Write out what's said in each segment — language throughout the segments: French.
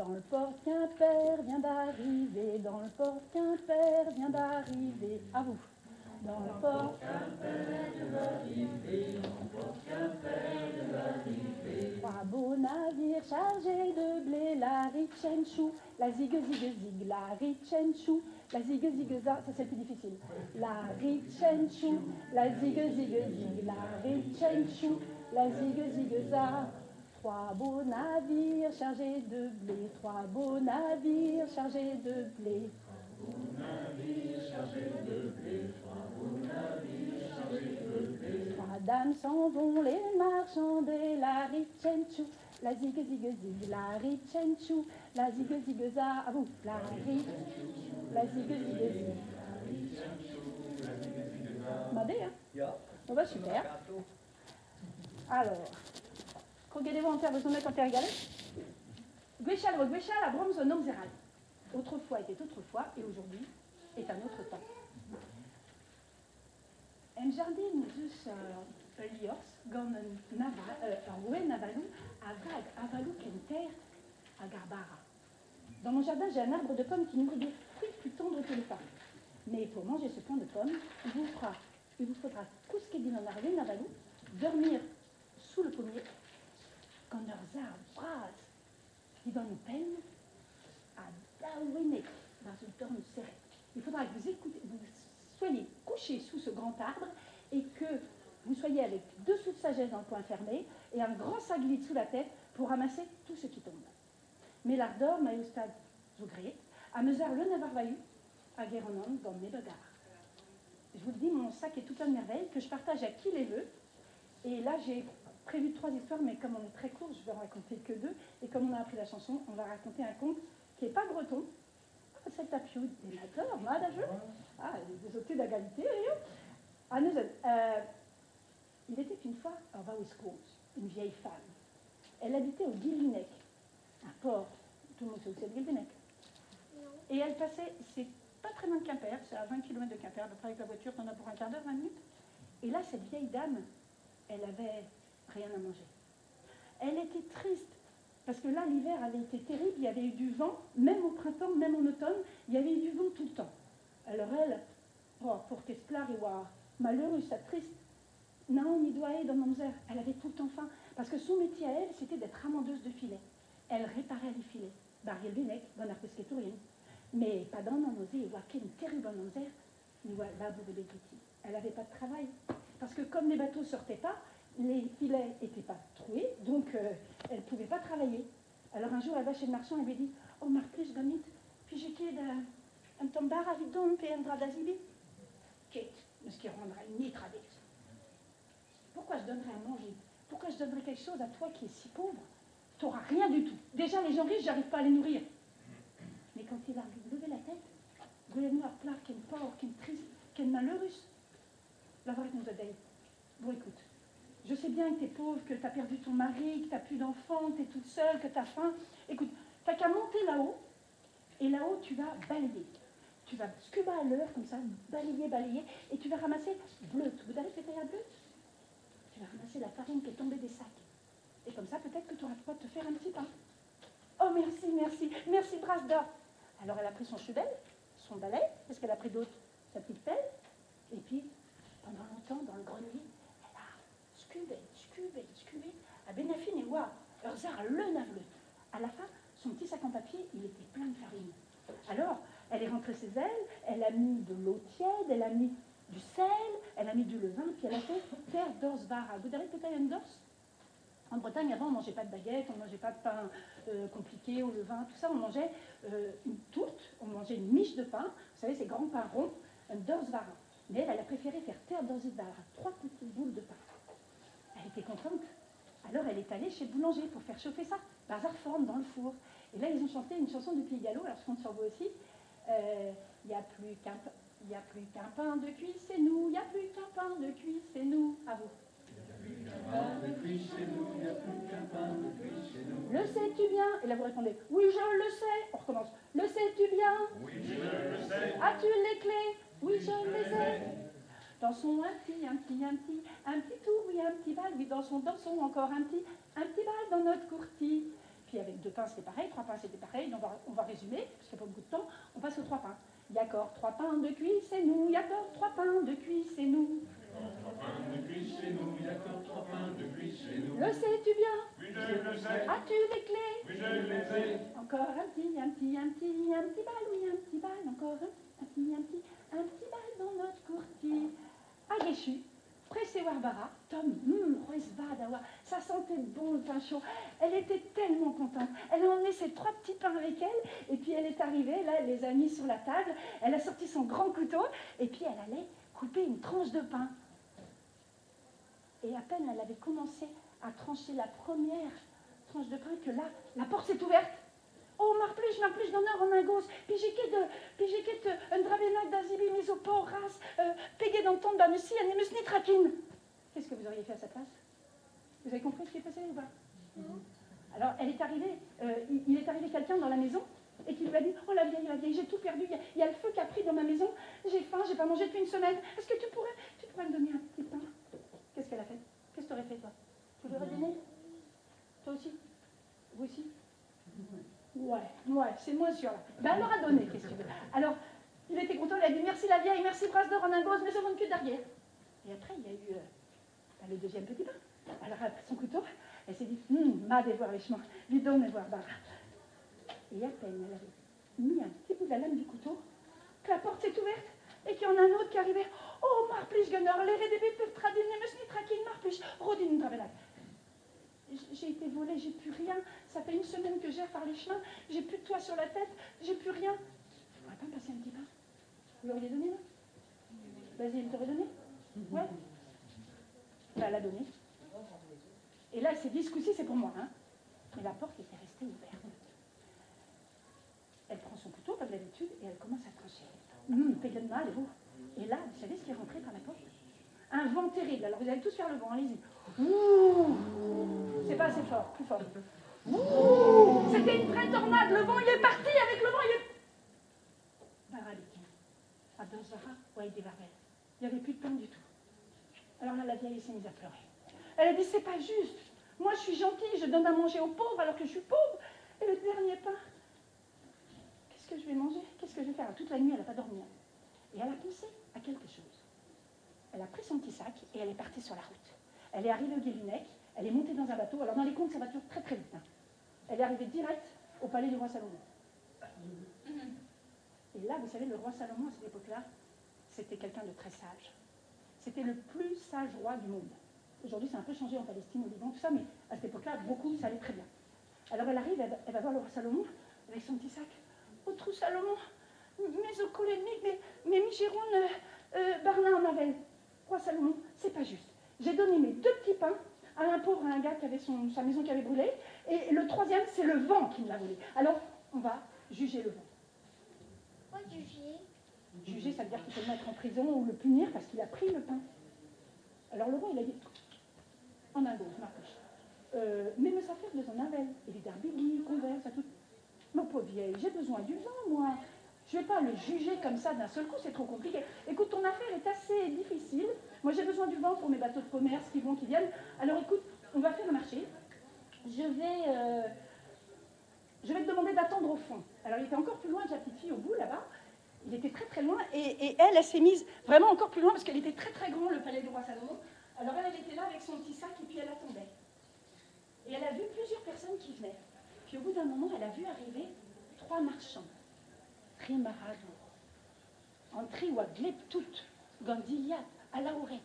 Dans le port Quimper vient d'arriver, dans le port Quimper vient d'arriver, à vous. Dans le port Quimper vient d'arriver, dans le port Quimper vient d'arriver. Trois beaux navires chargés de blé, la Ritchenchou, la zig zig zig, la Ritchenchou, la zig zig za, ça c'est le plus difficile. La Ritchenchou, la zig zig zig, la Ritchenchou, la zig zig za. Trois beaux navires chargés de blé, trois beaux navires chargés de blé. Trois beaux navires chargés de blé, trois beaux navires chargés de blé. Trois dames s'en vont les marchander, la Ritchenchou, la zig zig zig, la Ritchenchou, la zig zig za, à vous, la Ritchenchou, la zig zig zig. Madé, hein? Ja. On va super. Alors. Regardez-vous en terre, vous en êtes en terre égalée. Gwechal, la Brahms au nom zéral. Autrefois était autrefois et aujourd'hui est un autre temps. En jardin dus liors, gant Navalu, avalu kenter à Garbara. Dans mon jardin, j'ai un arbre de pommes qui nourrit des fruits plus tendres que les pommes. Mais pour manger ce plant de pommes, il vous faudra cousquer din Navalu, dormir sous le pommier. Quand leurs arbres brasent, ils vont nous peine à Dawinek, dans une torne serrée. Il faudra que vous soyez couchés sous ce grand arbre et que vous soyez avec 2 sous de sagesse dans le coin fermé et un grand saglite sous la tête pour ramasser tout ce qui tombe. Mais l'ardor m'a eu au stade Zogré, à mesure le Navarvayu, à Guéronon, dans mes bagarres. Je vous le dis, mon sac est tout plein de merveilles que je partage à qui les veut. Et là, j'ai prévu 3 histoires, mais comme on est très court, je vais en raconter que 2. Et comme on a appris la chanson, on va raconter un conte qui n'est pas breton. C'est à Piou, des mateurs, madageux. Ah, des autés d'égalité, il était une fois en Vaouiscourt, une vieille femme. Elle habitait au Guilvinec, un port. Tout le monde sait où c'est le Guilvinec. Et elle passait, c'est pas très loin de Quimper, c'est à 20 km de Quimper, d'après avec la voiture, on a pour un quart d'heure, 20 minutes. Et là, cette vieille dame, elle avait rien à manger. Elle était triste, parce que là, l'hiver avait été terrible, il y avait eu du vent, même au printemps, même en automne, il y avait eu du vent tout le temps. Alors elle, pour qu'esplar et voir, malheureuse, sa triste, non, ni doigt dans Mamzer, elle avait tout le temps faim, parce que son métier à elle, c'était d'être amandeuse de filets. Elle réparait les filets. Bariel Benec, dans Arpesquetourien. Mais pas dans Mamosé, et voir quelle terrible Mamzer, ni voir là, vous voulez dire. Elle n'avait pas de travail, parce que comme les bateaux ne sortaient pas, les filets n'étaient pas troués, donc elle ne pouvait pas travailler. Alors un jour, elle va chez le marchand et lui dit « Oh, Marcus, gamit, puis j'ai qu'il un tombar à vidon, puis un drap d'azibi. » « Kate, mais ce qui rendra une tradition. Pourquoi je donnerais à manger? Pourquoi je donnerais quelque chose à toi qui es si pauvre? Tu n'auras rien du tout. Déjà, les gens riches, j'arrive pas à les nourrir. » Mais quand il a levé la tête, Goulem a plein qu'elle pauvre, qu'elle triste, qu'elle malheureuse. La vraie nous a dit « Bon, écoute, je sais bien que tu es pauvre, que tu as perdu ton mari, que tu n'as plus d'enfants, que tu es toute seule, que tu as faim. Écoute, tu n'as qu'à monter là-haut, et là-haut, tu vas balayer. Tu vas scuba à l'heure, comme ça, balayer, et tu vas ramasser bleut. Vous avez fait à bleu? Tu vas ramasser la farine qui est tombée des sacs. Et comme ça, peut-être que tu auras le droit de te faire un petit pain. Oh, merci, brasse d'or. Alors, elle a pris son chubel, son balai, parce qu'elle a pris d'autres, sa petite pelle, et puis, pendant longtemps, dans le grenier, elle a scubé, à Benafine et Ouah, Eurzar le naveleux. À la fin, son petit sac en papier, il était plein de farine. Alors, elle est rentrée chez elle, elle a mis de l'eau tiède, elle a mis du sel, elle a mis du levain, puis elle a fait terre d'ors vara. Vous avez peut-être une d'ors? En Bretagne, avant, on ne mangeait pas de baguette, on ne mangeait pas de pain compliqué au levain, tout ça. On mangeait une tourte, on mangeait une miche de pain, vous savez, ces grands pains ronds, un d'ors vara. Mais elle a préféré faire terre d'ors vara, 3 petites boules de pain. Elle était contente. Alors, elle est allée chez le boulanger pour faire chauffer ça, par forme dans le four. Et là, ils ont chanté une chanson du Pays Gallo, alors je compte sur vous aussi. Il n'y a plus qu'un pain de cuit, c'est nous. Il n'y a plus qu'un pain de cuit, c'est nous. À vous. Le sais-tu bien? Et là, vous répondez, oui, je le sais. On recommence. Le sais-tu bien? Oui, je le sais. As-tu les clés? Oui, je les ai. Dans son un petit tour, oui, un petit bal, oui, dans son encore un petit bal dans notre courtis. Puis avec 2 pains, c'était pareil, 3 pains, c'était pareil. Donc on va résumer, parce qu'il n'y a pas beaucoup de temps. On passe aux 3 pains. D'accord, 3 pains de cuisse et nous. D'accord, 3 pains de cuisse et nous. 3 pains de cuisse et nous. D'accord, 3 pains de cuisse et nous. Le sais-tu bien? Oui, je le sais. As-tu les clés? Oui, je les ai. Encore un petit bal, oui, un petit bal. Encore un petit bal dans notre courtier. Ageshu, pressé Warbara, Tom, Roisvadawa, ça sentait bon le pain chaud. Elle était tellement contente. Elle a emmené ses 3 petits pains avec elle, et puis elle est arrivée, là, elle les a mis sur la table, elle a sorti son grand couteau, et puis elle allait couper une tranche de pain. Et à peine elle avait commencé à trancher la première tranche de pain que là, la porte s'est ouverte. Oh, marpluche, d'honneur en ingos, pijiket un dravenak d'azibi misoporas, pégé dans le temps d'Anussi, animus nitrakin. Qu'est-ce que vous auriez fait à sa place? Vous avez compris ce qui est passé ou pas? Alors, elle est arrivée, il est arrivé quelqu'un dans la maison et qui lui a dit: oh la vieille, j'ai tout perdu, il y a le feu qui a pris dans ma maison, j'ai faim, j'ai pas mangé depuis une semaine. Est-ce que tu pourrais me donner un petit pain? Qu'est-ce qu'elle a fait? Qu'est-ce que tu aurais fait, toi? Tu lui aurais donné? Toi aussi? Vous aussi? Ouais, c'est moins sûr là. Ben, elle leur a donné, qu'est-ce que tu veux. Alors, il était content, il a dit: merci la vieille, merci brasse d'or en ingos, mais ça ne que d'arrière. Et après, il y a eu le deuxième petit pain. Elle a pris son couteau, elle s'est dit: ma dévoir les chemins, lui donne voir barre. Et à peine elle avait mis un petit bout de la lame du couteau, que la porte s'est ouverte et qu'il y en a un autre qui arrivait. Oh, marplich gunner, les redébés peuvent traduire, ne me traquer, marplich, rodin dravelag. J'ai été volée, j'ai plus rien. Ça fait une semaine que j'erre par les chemins. J'ai plus de toit sur la tête, j'ai plus rien. Vous ne pourriez pas me passer un petit pain? Vous l'auriez donné, là? Vas-y, elle t'aurait donné? Ouais. Ben, elle a donné. Et là, elle s'est dit: ce coup-ci, c'est pour moi. Hein. Mais la porte était restée ouverte. Elle prend son couteau, comme d'habitude, et elle commence à trancher. Pégueule mal, et vous. Et là, vous savez ce qui est rentré par la porte? Un vent terrible. Alors, vous allez tous faire le vent, allez-y. Ouh, c'est pas assez fort, plus fort. Ouh, c'était une vraie tornade, le vent il est parti, avec le vent il est... Baralikin, à Dozara, ouais, des barbelles. Il n'y avait plus de pain du tout. Alors là, la vieille s'est mise à pleurer. Elle a dit: c'est pas juste. Moi, je suis gentille, je donne à manger aux pauvres alors que je suis pauvre. Et le dernier pain, qu'est-ce que je vais manger? Qu'est-ce que je vais faire? Toute la nuit, elle n'a pas dormi. Et elle a pensé à quelque chose. Elle a pris son petit sac et elle est partie sur la route. Elle est arrivée au Guélinec, elle est montée dans un bateau. Alors dans les contes, ça va toujours très très vite. Hein. Elle est arrivée direct au palais du roi Salomon. Et là, vous savez, le roi Salomon, à cette époque-là, c'était quelqu'un de très sage. C'était le plus sage roi du monde. Aujourd'hui, c'est un peu changé en Palestine, au Liban, tout ça, mais à cette époque-là, beaucoup, ça allait très bien. Alors elle arrive, elle va voir le roi Salomon avec son petit sac. Oh, trou Salomon, mes ocolémiques, mes michérons, Barna en Avel. Roi Salomon, c'est pas juste. J'ai donné mes 2 petits pains à un pauvre, à un gars qui avait sa maison qui avait brûlé, et le 3e, c'est le vent qui me l'a volé. Alors, on va juger le vent. Quoi juger? Juger, ça veut dire qu'il faut le mettre en prison ou le punir parce qu'il a pris le pain. Alors le roi, il a dit: en ingos, marche. Mais me ça fait de son avel. Il est d'arbili, converse, à tout. Ma pauvre vieille, j'ai besoin du vent, moi. Je ne vais pas le juger comme ça d'un seul coup, c'est trop compliqué. Écoute, ton affaire est assez difficile. Moi, j'ai besoin du vent pour mes bateaux de commerce qui vont, qui viennent. Alors écoute, on va faire un marché. Je vais te demander d'attendre au fond. Alors il était encore plus loin que la petite fille au bout, là-bas. Il était très très loin. Et elle s'est mise vraiment encore plus loin parce qu'elle était très très grand, le palais du roi Salomon. Alors elle était là avec son petit sac et puis elle attendait. Et elle a vu plusieurs personnes qui venaient. Puis au bout d'un moment, elle a vu arriver 3 marchands. Trimarado, Antriwa, Gleptout, Gandillat, Alaouret,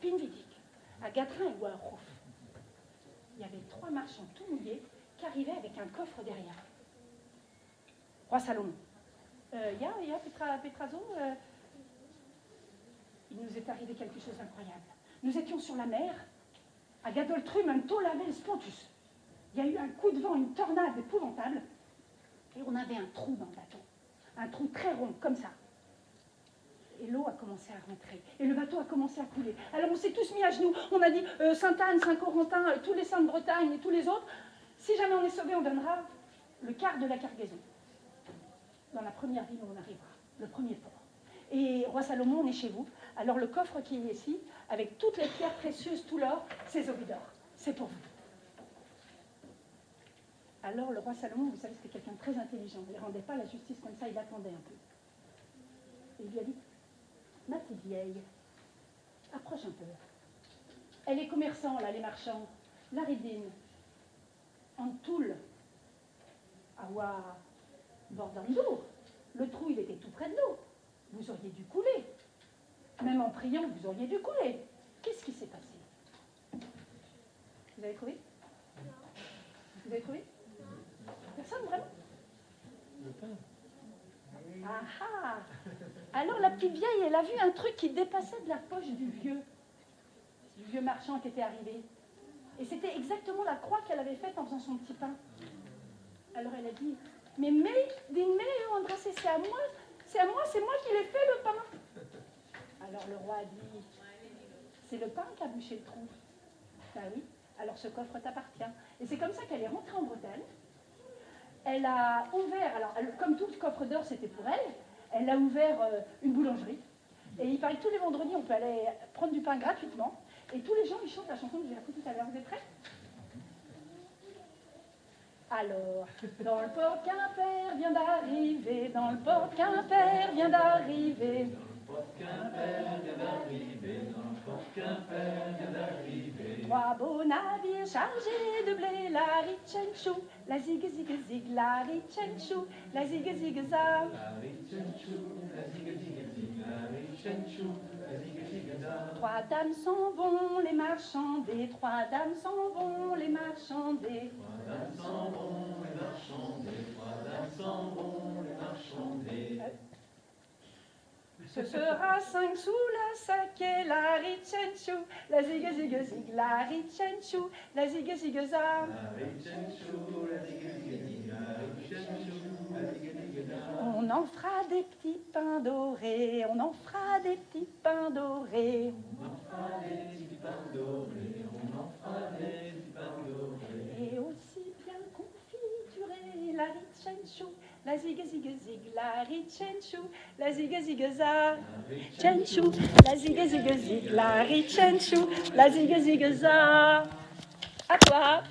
Pinvidik, Agatrin et Ouarouf. Il y avait 3 marchands tout mouillés qui arrivaient avec un coffre derrière. Roi Salomon. Petrazo, il nous est arrivé quelque chose d'incroyable. Nous étions sur la mer, à Gadoltrum, un Tolavel Spontus. Il y a eu un coup de vent, une tornade épouvantable, et on avait un trou dans le bateau. Un trou très rond, comme ça. Et l'eau a commencé à rentrer. Et le bateau a commencé à couler. Alors on s'est tous mis à genoux. On a dit Sainte-Anne, Saint-Corentin, tous les saints de Bretagne et tous les autres. Si jamais on est sauvé, on donnera le quart de la cargaison. Dans la première ville où on arrivera. Le premier port. Et roi Salomon, on est chez vous. Alors le coffre qui est ici, avec toutes les pierres précieuses, tout l'or, c'est Zobidor. C'est pour vous. Alors le roi Salomon, vous savez, c'était quelqu'un de très intelligent. Il ne rendait pas la justice comme ça, il attendait un peu. Et il lui a dit, ma petite vieille, approche un peu. Et les commerçants, là, les marchands, la Ridine, en Toul, à Bordandou, le trou, il était tout près de l'eau. Vous auriez dû couler. Même en priant, vous auriez dû couler. Qu'est-ce qui s'est passé? Vous avez trouvé? Vous avez trouvé? Personne, vraiment? Le pain. Ah ah! Alors la petite vieille, elle a vu un truc qui dépassait de la poche du vieux marchand qui était arrivé. Et c'était exactement la croix qu'elle avait faite en faisant son petit pain. Alors elle a dit, mais André, c'est à moi, c'est moi qui l'ai fait le pain. Alors le roi a dit, c'est le pain qui a bouché le trou. Ben oui, alors ce coffre t'appartient. Et c'est comme ça qu'elle est rentrée en Bretagne. Elle a ouvert, alors comme tout coffre d'or c'était pour elle, elle a ouvert une boulangerie. Et il paraît que tous les vendredis on peut aller prendre du pain gratuitement. Et tous les gens ils chantent la chanson que j'ai appris tout à l'heure. Vous êtes prêts? Alors, dans le port Quimper vient d'arriver, dans le port Quimper vient d'arriver. Trois beaux navires chargés de blé, la richenchou, la zig zig zig, la richenchou, la zig zig za. Trois dames s'en vont les marchander, trois dames s'en vont les marchander. Trois dames s'en vont les marchander, trois dames s'en vont les marchander. Ce sera 5 sous la saké, la richenchou, la zig zig zig, la richenchou, la zig zig za. La richenchou, la zig zig zig, la richenchou, la zig zig za. On en fera des petits pains dorés, on en fera des petits pains dorés. On en fera des petits pains dorés, on en fera des petits pains dorés. Et aussi bien confiturés, la richenchou, la zig zig zig, la richenchou, la zig zig za. Chenchou, la zig zig zig, la richenchou, la zig zig za. À toi.